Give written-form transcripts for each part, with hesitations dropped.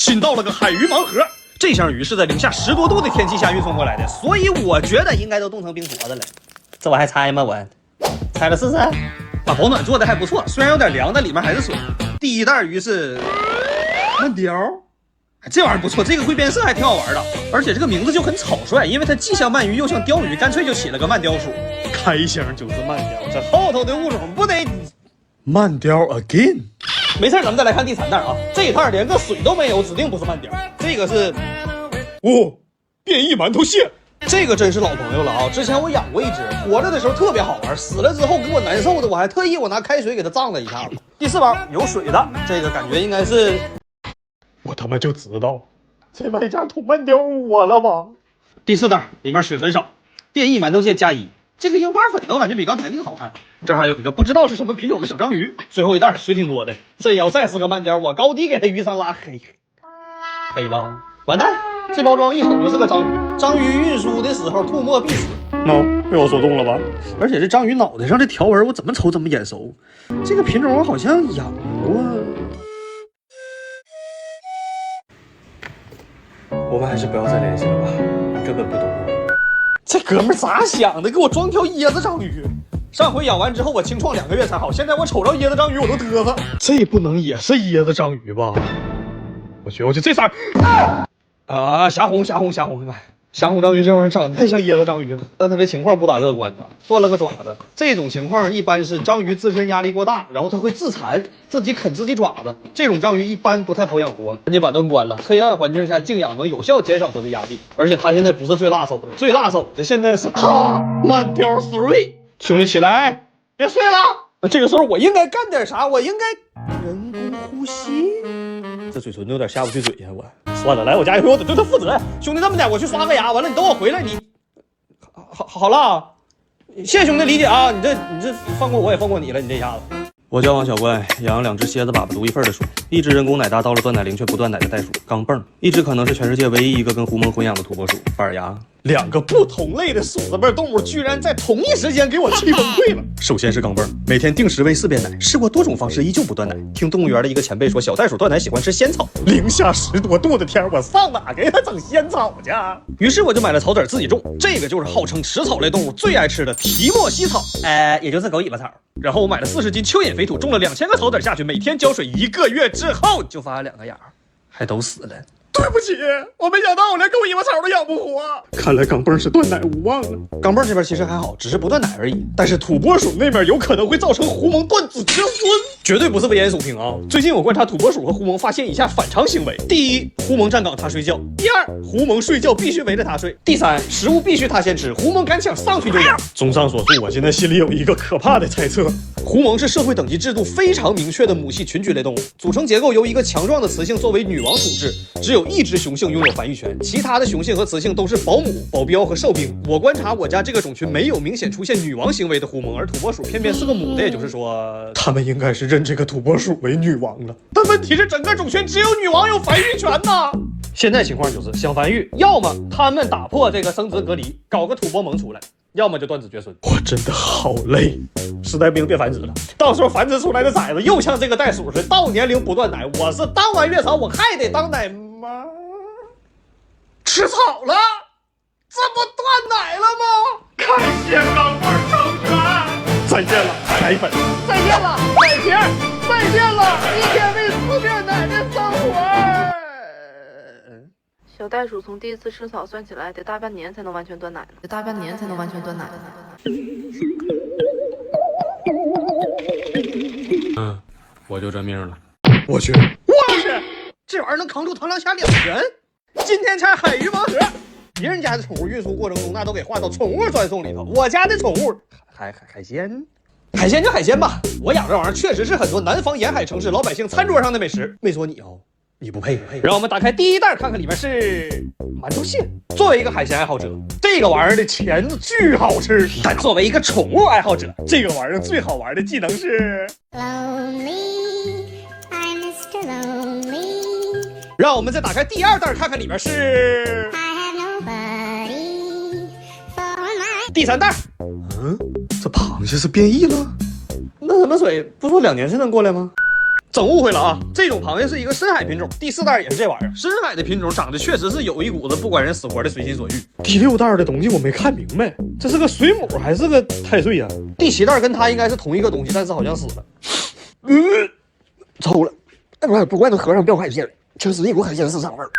新到了个海鱼盲盒。这箱鱼是在零下10多度的天气下运送过来的，所以我觉得应该都冻成冰坨子了。这我还猜吗？我猜了试试。把保暖做的还不错，虽然有点凉，但里面还是水。第一袋鱼是慢鲷，这玩意儿不错，这个会变色还挺好玩的，而且这个名字就很草率，因为它既像鳗鱼又像鲷鱼，干脆就起了个慢鲷鼠。开箱就是慢鲷，这后头的物种不得慢鲷 again。没事，咱们再来看第3袋啊，这一袋连个水都没有，指定不是慢鲷。这个是变异馒头蟹。这个真是老朋友了啊！之前我养过一只，活着的时候特别好玩，死了之后给我难受的，我还特意拿开水给它胀了一下子。第4包有水的，这个感觉应该是，我他妈就知道，这卖家土慢鲷我了吧？第4袋里面水很少，变异馒头蟹加1，这个樱花粉的我感觉比刚才那个好看。这还有一个不知道是什么品种的小章鱼，最后一袋水挺多的，这要再是个慢鲷，我高低给它鱼上拉黑了，完蛋！这包装一瞅就是个章鱼，章鱼运输的时候吐沫必死。被我说中了吧？而且这章鱼脑袋上这条纹，我怎么瞅怎么眼熟。这个品种我好像养过。我们还是不要再联系了吧，你根本不懂我。这哥们咋想的？给我装条椰子章鱼。上回养完之后我清创2个月才好，现在我瞅着椰子章鱼我都嘚瑟。这不能也是椰子章鱼吧？我去这色儿。霞红，霞红章鱼这玩意儿长得太像椰子章鱼了，但它这情况不咋乐观啊，断了个爪子。这种情况一般是章鱼自身压力过大，然后它会自残，自己啃自己爪子。这种章鱼一般不太好养活，赶紧把灯关了。黑暗环境下静养能有效减少它的压力，而且它现在不是最辣手的，最辣手的现在是慢鲷 3。兄弟起来，别睡了。这个时候我应该干点啥？我应该人工呼吸。这嘴唇有点下不去嘴呀，我算了，来我家一回我得对他负责呀。兄弟，这么点，我去刷个牙，完了你等我回来，你好了，谢谢兄弟理解啊，你这放过我也放过你了，你这下子。我叫王小怪，养2只蝎子粑粑独一份的鼠，一只人工奶大到了断奶龄却不断奶的袋鼠钢镚，一只可能是全世界唯一一个跟狐獴混养的土拨鼠巴尔牙。2个不同类的鼠子辈动物居然在同一时间给我气崩溃了。首先是钢镚，每天定时喂4遍奶，试过多种方式依旧不断奶。听动物园的一个前辈说，小袋鼠断奶喜欢吃仙草。零下10多度的天，我上哪给它整仙草去？于是我就买了草籽自己种，这个就是号称食草类动物最爱吃的提莫西草，也就是狗尾巴草。然后我买了40斤蚯蚓肥土，种了2000个草籽下去，每天浇水1个月之后就发了2个芽，还都死了。对不起，我没想到我连狗尾巴草都养不活。看来钢镚是断奶无望了。钢镚这边其实还好，只是不断奶而已。但是土拨鼠那边有可能会造成狐獴断子绝孙，绝对不是危言耸听啊！最近我观察土拨鼠和狐獴，发现以下反常行为：第一，狐獴站岗它睡觉；第二，狐獴睡觉必须围着它睡；第三，食物必须它先吃，狐獴敢抢上去就咬。综上所述，我现在心里有一个可怕的猜测：狐獴是社会等级制度非常明确的母系群居类动物，组成结构由一个强壮的雌性作为女王统治，只有1只雄性拥有繁育权，其他的雄性和雌性都是保姆、保镖和哨兵。我观察我家这个种群没有明显出现女王行为的狐獴，而土拨鼠偏偏是个母的，也就是说，他们应该是认这个土拨鼠为女王了。但问题是，整个种群只有女王有繁育权呐。现在情况就是想繁育，要么他们打破这个生殖隔离，搞个土拨盟出来，要么就断子绝孙。我真的好累，实在不行别繁殖了，到时候繁殖出来的崽子又像这个袋鼠似的，到年龄不断奶。我是当完月嫂我还得当奶妈？吃草了？这不断奶了吗？感谢钢镚成全，再见了，奶粉，再见了，奶瓶，再见了，一天喂4遍奶的生活。小袋鼠从第一次吃草算起来得大半年才能完全断奶我就这命了。我去，这玩意儿能扛住唐两侠2拳。今天拆海鱼盲盒，别人家的宠物运输过程中那都给划到宠物专送里头，我家的宠物海鲜。海鲜就海鲜吧，我养这玩意儿确实是很多南方沿海城市老百姓餐桌上的美食。没说你哦，你不配。让我们打开第一袋看看里面是馒头蟹。作为一个海鲜爱好者，这个玩意儿的钳子巨好吃，但作为一个宠物爱好者，这个玩意儿最好玩的技能是 Lonely, I'm Mr. Lonely. 让我们再打开第2袋看看里面是 I have nobody for my. 第3袋。这螃蟹是变异了？那什么水不说2年才能过来吗？整误会了啊！这种螃蟹是一个深海品种，第4袋也是这玩意儿。深海的品种长得确实是有一股子不管人死活的随心所欲。第6袋的东西我没看明白，这是个水母还是个太岁呀？第7袋跟它应该是同一个东西，但是好像死了。臭了，不怪这和尚变海蟹了，这是一股海鲜市场味儿。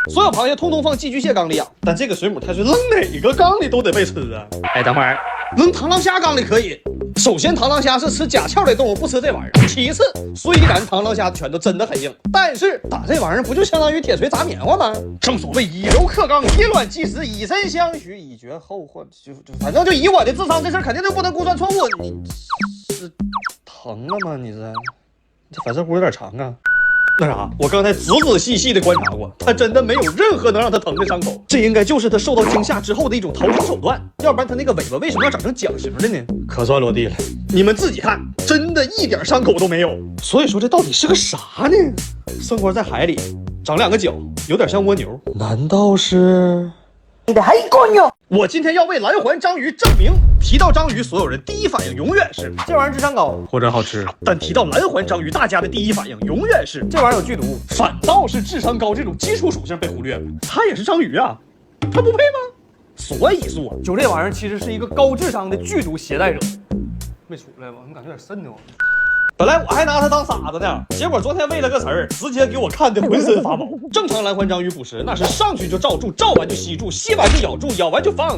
所有螃蟹通通放寄居蟹缸里养，但这个水母太岁扔哪个缸里都得被吃啊！哎，等会儿扔螳螂虾缸里可以。首先，螳螂虾是吃甲壳类动物，不吃这玩意儿。其次，虽然螳螂虾的拳头真的很硬，但是打这玩意儿不就相当于铁锤砸棉花吗？正所谓以柔克刚，以卵击石，以身相许，以绝后患。反正就以我的智商，这事儿肯定就不能估算错误。你是疼了吗？你这反射弧有点长啊。那啥，我刚才仔仔细细的观察过，它真的没有任何能让它疼的伤口，这应该就是它受到惊吓之后的一种逃生手段，要不然它那个尾巴为什么要长成桨形的呢？可算落地了，你们自己看，真的一点伤口都没有。所以说这到底是个啥呢？生活在海里，长2个脚，有点像蜗牛，难道是？你的黑狗牛！我今天要为蓝环章鱼证明，提到章鱼，所有人第一反应永远是这玩意儿智商高或者好吃，但提到蓝环章鱼，大家的第一反应永远是这玩意儿有剧毒，反倒是智商高这种基础属性被忽略了。它也是章鱼啊，它不配吗？所以说，就这玩意儿其实是一个高智商的剧毒携带者。没出来吧？我感觉有点瘆得慌。本来我还拿它当傻子呢，结果昨天为了个词儿，直接给我看的浑身发毛。正常蓝环章鱼捕食那是上去就罩住，罩完就吸住，吸完就咬住，咬完就放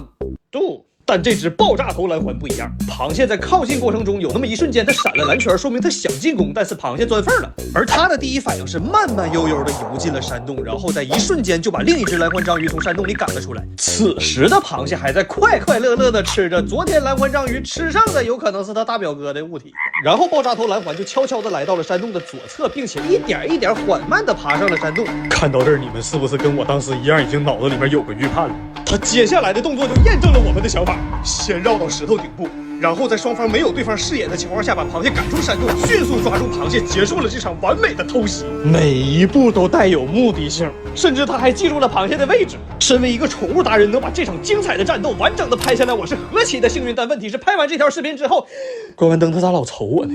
肚。但这只爆炸头蓝环不一样，螃蟹在靠近过程中有那么一瞬间它闪了蓝圈，说明它想进攻，但是螃蟹钻缝了。而它的第一反应是慢慢悠悠的游进了山洞，然后在一瞬间就把另一只蓝环章鱼从山洞里赶了出来。此时的螃蟹还在快快乐乐的吃着昨天蓝环章鱼吃上的有可能是他大表哥的物体。然后爆炸头蓝环就悄悄的来到了山洞的左侧，并且一点一点缓慢的爬上了山洞。看到这儿，你们是不是跟我当时一样，已经脑子里面有个预判了？他接下来的动作就验证了我们的想法，先绕到石头顶部，然后在双方没有对方视野的情况下，把螃蟹赶出山洞，迅速抓住螃蟹，结束了这场完美的偷袭。每一步都带有目的性，甚至他还记住了螃蟹的位置。身为一个宠物达人，能把这场精彩的战斗完整的拍下来，我是何其的幸运。但问题是，拍完这条视频之后，关完灯他咋老瞅我呢？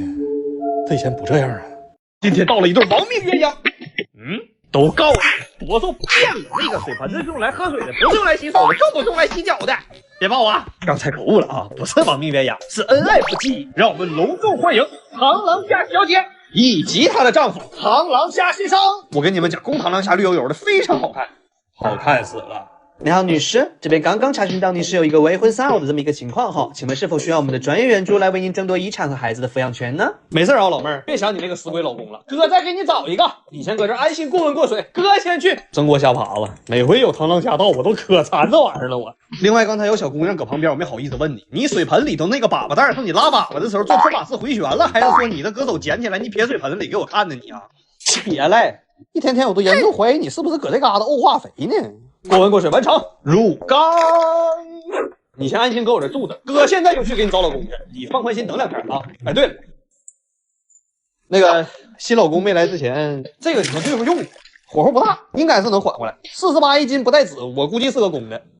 他以前不这样啊。今天到了一对亡命鸳鸯，都告诉你，我说变了，那个水盆子是用来喝水的，不是用来洗手的，更不是用来洗脚的。别抱我啊！刚才口误了啊，不是亡命鸳鸯，是恩爱夫妻。让我们隆重欢迎螳螂虾小姐以及她的丈夫螳螂虾先生。我跟你们讲，公螳螂虾绿油油的，非常好看，好看死了。你好，女士，这边刚刚查询到您是有一个未婚丧偶的这么一个情况哈，请问是否需要我们的专业援助来为您争夺遗产和孩子的抚养权呢？没事啊，老妹儿，别想你那个死鬼老公了，哥再给你找一个，你先搁这安心过温过水，哥先去蒸锅虾爬子。每回有螳螂虾到，我都可馋这玩意儿了我。另外，刚才有小姑娘搁旁边，我没好意思问你，你水盆里头那个粑粑袋上你拉粑粑的时候做托马斯回旋了，还是说你的歌手捡起来你撇水盆里给我看呢你啊？别嘞，一天天我都严重怀疑你是不是搁这嘎达沤化肥呢。过温过水完成，入缸。你先安心搁我这住着，哥现在就去给你找老公去，你放宽心等2天啊。哎，对了，那个新老公没来之前，这个你们对付用，火候不大，应该是能缓过来。48一斤不带籽，我估计是个公的。